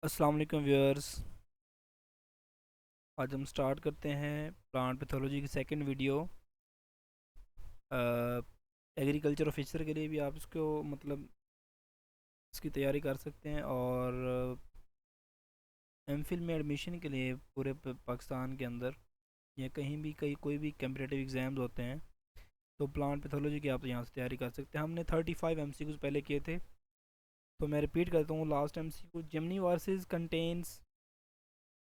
अस्सलाम वालेकुम व्यूअर्स। आज हम स्टार्ट करते हैं प्लांट पैथोलॉजी की सेकंड वीडियो। एग्रीकल्चर ऑफिसर के लिए भी आप इसको इसकी तैयारी कर सकते हैं, और एमफिल में एडमिशन के लिए पूरे पाकिस्तान के अंदर या कहीं भी कोई भी कम्पिटेटिव एग्ज़ाम्स होते हैं तो प्लांट पैथोलॉजी की आप यहाँ से तैयारी कर सकते हैं। हमने 35 MCQs पहले किए थे, तो मैं रिपीट करता हूँ। Last MCQ Gemini versus contains,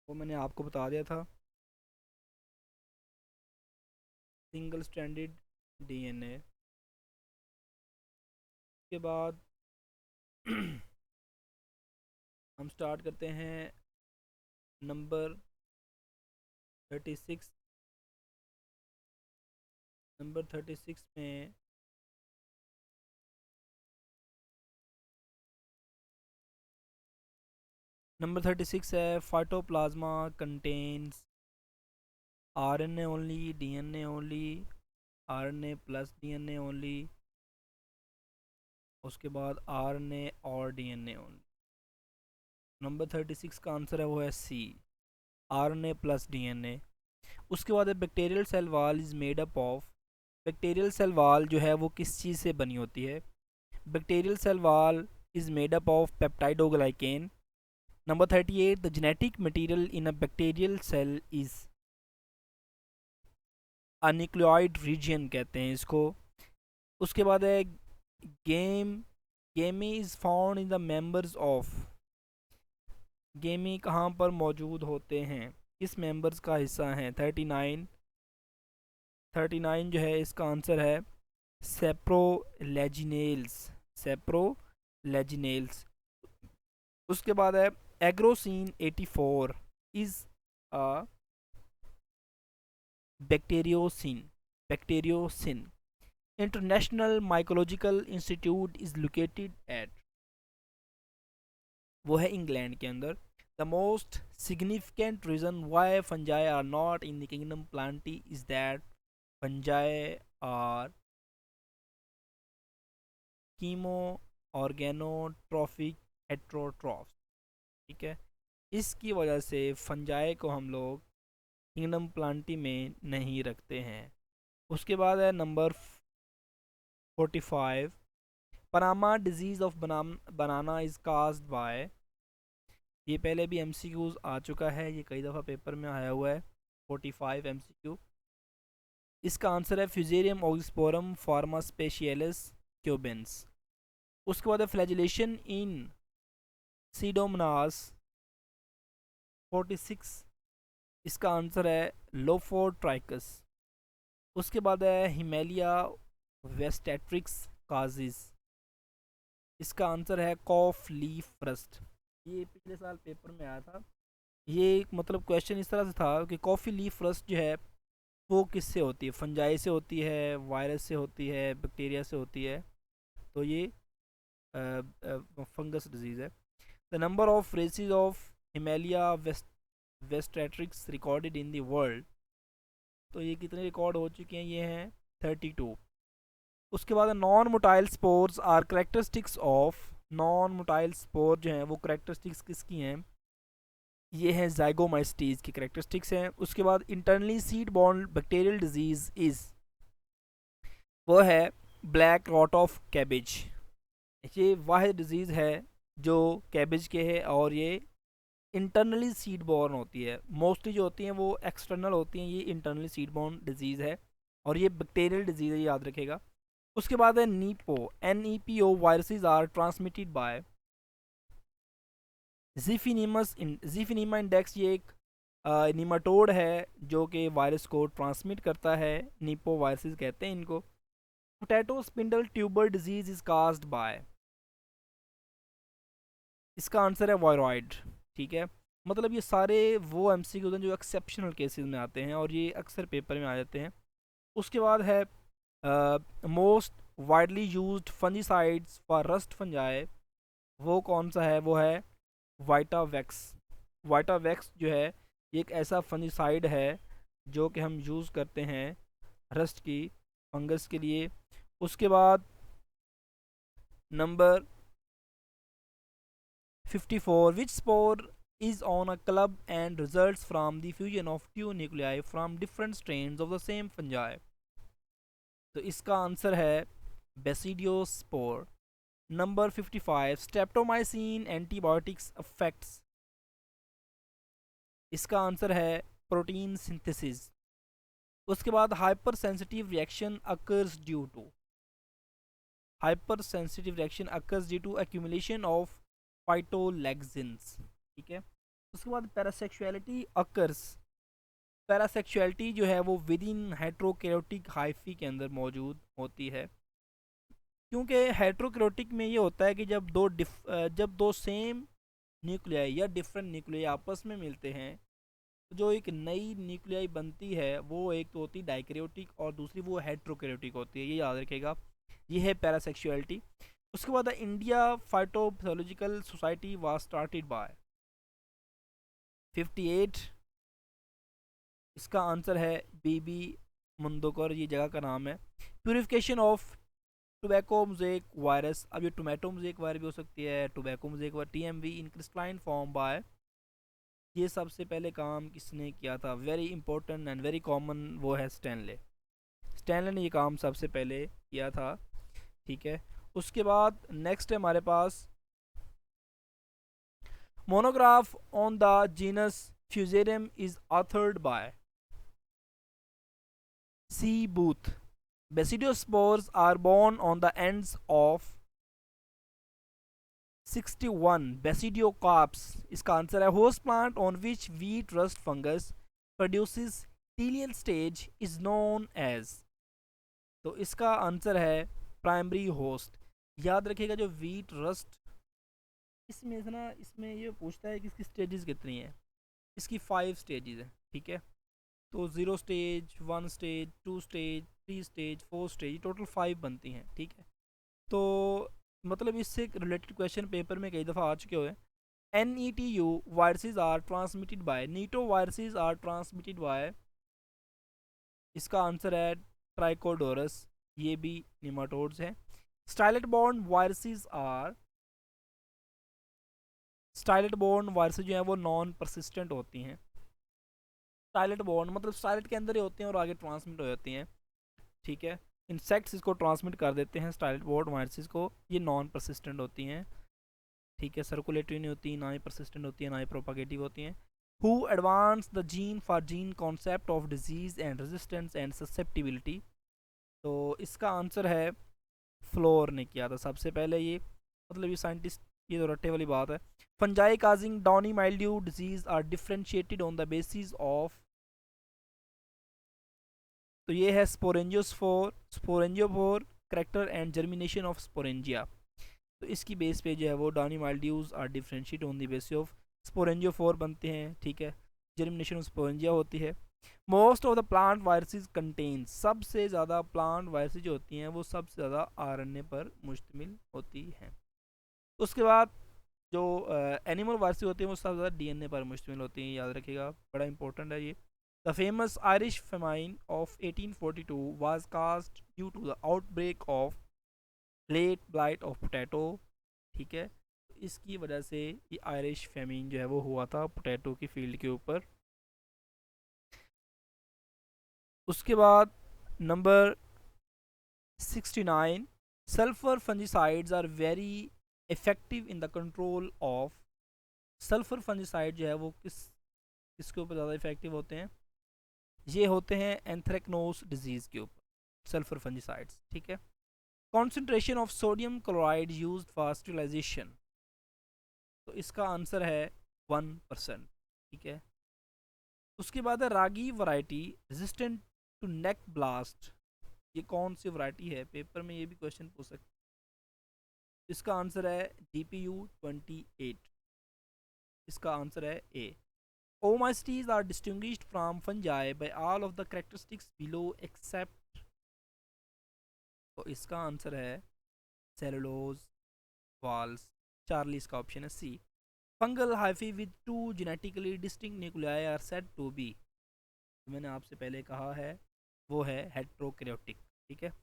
वो मैंने आपको बता दिया था। सिंगल स्ट्रैंडेड DNA के बाद हम स्टार्ट करते हैं नंबर 36। नंबर 36 में है phytoplasma contains RNA only, DNA only, RNA plus DNA only, उसके बाद RNA और DNA ओनली। नंबर 36 का आंसर है वो है सी, RNA प्लस DNA। उसके बाद है bacterial cell wall is made up of. Bacterial cell wall जो है वो किस चीज़ से बनी होती है? Bacterial cell wall is made up of peptidoglycan. Number 38, the genetic material in a bacterial cell is a nucleoid region कहते हैं इसको। उसके बाद है gem gemmae is found in the members of. Gemmae कहाँ पर मौजूद होते हैं, किस मेंबर्स का हिस्सा हैं? 39 जो है इसका आंसर है सेप्रोलेजिनेल्स। सेप्रोलेजिनेल्स। उसके बाद है agrocin 84 is a bacteriocin. Bacteriocin. International mycological institute is located at, वो है इंग्लैंड के अंदर। The most significant reason why fungi are not in the kingdom Plantae is that fungi are chemo organotrophic heterotroph. ठीक है, इसकी वजह से fungi को हम लोग किंगडम प्लांटी में नहीं रखते हैं। उसके बाद है number 45, Panama disease of banana is caused bye. ये पहले भी MCQs आ चुका है, ये कई दफ़ा पेपर में आया हुआ है। 45 MCQ। इसका आंसर है फ्यूजेरियम ऑक्सीस्पोरम फार्मास्पेशियलिस क्यूबेंस। उसके बाद है फ्लैजिलेशन इन सीडोमनास 46। इसका आंसर है लोफोट्राइकस। उसके बाद है हिमेलिया वेस्टेट्रिक्स काजिस। इसका आंसर है कॉफ लीफ रस्ट। ये पिछले साल पेपर में आया था। ये क्वेश्चन इस तरह से था कि कॉफ़ी लीफ रस्ट जो है वो किससे होती है? फंजाई से होती है, वायरस से होती है, बैक्टीरिया से होती है? तो ये फंगस डिजीज़ है। The number of races of Hemileia vastatrix recorded in the world, तो ये कितने रिकॉर्ड हो चुके हैं? ये हैं 32। उसके बाद non motile spores are characteristics of. Non motile spore जो हैं वो करेक्टरिस्टिक्स किसकी हैं? ये हैं जाइगोमाइस्टीज की करेक्टरिस्टिक्स हैं। उसके बाद internally seed born bacterial disease is, वो है ब्लैक रॉट ऑफ कैबेज। ये वाहिद डिज़ीज़ है जो कैबेज के है, और ये इंटरनली सीड बॉर्न होती है। मोस्टली जो होती हैं वो एक्सटर्नल होती हैं, ये इंटरनली सीड बॉर्न डिजीज़ है और ये बैक्टीरियल डिजीज़ है, याद रखेगा। उसके बाद है NEPO. NEPO viruses are transmitted by Xiphinema index. ये एक नीमाटोड है जो कि वायरस को ट्रांसमिट करता है। नीपो वायरसेस कहते हैं इनको। Potato spindle tuber disease is caused bye. इसका आंसर है वायरॉइड। ठीक है, ये सारे वो MCQs हैं जो एक्सेप्शनल केसेस में आते हैं और ये अक्सर पेपर में आ जाते हैं। उसके बाद है most widely used fungicides for rust fungi, वो कौन सा है? वो है वाइटावैक्स। वाइटावैक्स जो है ये एक ऐसा फंजीसाइड है जो कि हम यूज़ करते हैं रस्ट की फंगस के लिए। उसके बाद number 54. Which spore is on a club and results from the fusion of two nuclei from different strains of the same fungi? तो इसका आंसर है basidiospore. Number 55. Streptomycin antibiotics affects. इसका आंसर है प्रोटीन सिंथेसिस. उसके बाद hyper sensitive reaction occurs due to. Hyper sensitive reaction occurs due to accumulation of phytoalexins. ठीक है. उसके बाद पैरासेक्सुअलिटी अकर्स. पैरासेक्सुअलिटी जो है वो विद इन हेट्रोकैरियोटिक हाइफी के अंदर मौजूद होती है, क्योंकि हेट्रोकैरियोटिक में ये होता है कि जब दो सेम न्यूक्लियाई या डिफरेंट न्यूक्लियाई आपस में मिलते हैं तो जो एक नई न्यूक्लियाई बनती है वो एक तो होती है डाइकैरियोटिक और दूसरी वो हेट्रोकैरियोटिक होती है. ये याद रखेगा. ये है पैरासेक्सुअलिटी. उसके बाद India phytopathological society was started by. 58. इसका आंसर है बीबी मुंदोकर. ये जगह का नाम है. Purification of tobacco mosaic virus. अब ये टोमेटो मोज़ेक वायरस भी हो सकती है, tobacco mosaic virus, TMV in crystalline form by. ये सबसे पहले काम किसने किया था? Very important and very common, वो है स्टैनले. स्टैनले ने ये काम सबसे पहले किया था. ठीक है. उसके बाद नेक्स्ट है हमारे पास monograph on the genus Fusarium is authored by C. Booth. Basidiospores are born on the ends of 61 basidiocarps. इसका आंसर है host plant on which wheat rust fungus produces telial stage is known as. तो इसका answer है primary host. याद रखिएगा जो wheat rust इसमें से ना, इसमें ये पूछता है कि इसकी स्टेजेस कितनी है. इसकी 5 स्टेजेस है. ठीक है. तो 0 stage, 1 stage, 2 stage, 3 stage, 4 stage, total 5 बनती हैं. ठीक है. तो मतलब इससे रिलेटेड क्वेश्चन पेपर में कई दफ़ा आ चुके हुए. NETU viruses are transmitted by. NETO viruses are transmitted by. इसका आंसर है ट्राइकोडोरस. ये भी निमाटोड्स हैं. Stylet borne viruses are. Stylet borne viruses जो हैं वो नॉन परसिस्टेंट होती हैं. स्टाइलेट बॉर्न मतलब स्टाइलेट के अंदर ही होते हैं और आगे ट्रांसमिट हो जाती हैं. ठीक है. इंसेक्ट्स इसको ट्रांसमिट कर देते हैं स्टाइलेट बॉर्न वायरसेस को. ये नॉन परसिस्टेंट होती हैं. ठीक है. सर्कुलेटरी नहीं होती, ना ही परसिस्टेंट होती है, ना ही प्रोपागेटिव होती हैं. Who advance the gene for gene concept of disease and resistance and susceptibility. तो इसका आंसर है फ्लोर ने किया था सबसे पहले. ये मतलब ये साइंटिस्ट, ये तो रट्टे वाली बात है. Fungi causing downy mildew disease are differentiated on the basis of. तो ये है sporangiophore character and germination of sporangia. तो इसकी बेस पे जो है वो downy mildews are differentiate on the basis of sporangiophore बनते हैं. ठीक है. जर्मिनेशन ऑफ स्पोरेंजिया होती है. Most of the plant viruses contain. सबसे ज़्यादा प्लांट वायरसेस जो होती हैं वो सबसे ज़्यादा RNA पर मुश्तमिल होती हैं. उसके बाद जो एनिमल वायरसेस होती हैं वो सबसे ज़्यादा DNA पर मुश्तमिल होती हैं. याद रखिएगा, बड़ा इंपॉर्टेंट है ये. The famous Irish famine of 1842 was caused due to the outbreak of late blight of potato. ठीक है. इसकी वजह से ये आयरिश फेमिन जो है वो हुआ था पोटैटो की फील्ड के ऊपर. उसके बाद number 69. Sulphur fungicides are very effective in the control of. Sulphur fungicide जो है वो किसके ऊपर ज़्यादा इफेक्टिव होते हैं? ये होते हैं एंथ्रेक्नोस डिजीज़ के ऊपर, सल्फर फंजीसाइड्स. ठीक है. Concentration of sodium chloride used for sterilisation. तो इसका आंसर है 1%. ठीक है. उसके बाद है ragi variety resistant to neck blast. ये कौन सी वैरायटी है? पेपर में ये भी क्वेश्चन पूछ सकते. इसका आंसर है DPU 28. इसका आंसर है A. Oomycetes are distinguished from fungi by all of the characteristics below except. तो इसका आंसर है सेलुलोज वाल्स. चार्ली इसका ऑप्शन है C. Fungal hyphae with 2 genetically distinct nuclei are said to be. मैंने आपसे पहले कहा है वो है हेट्रोकैरियोटिक. ठीक है.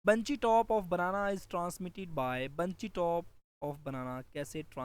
Bunchy top of banana is transmitted by. Bunchy top of बनाना कैसे ट्रांस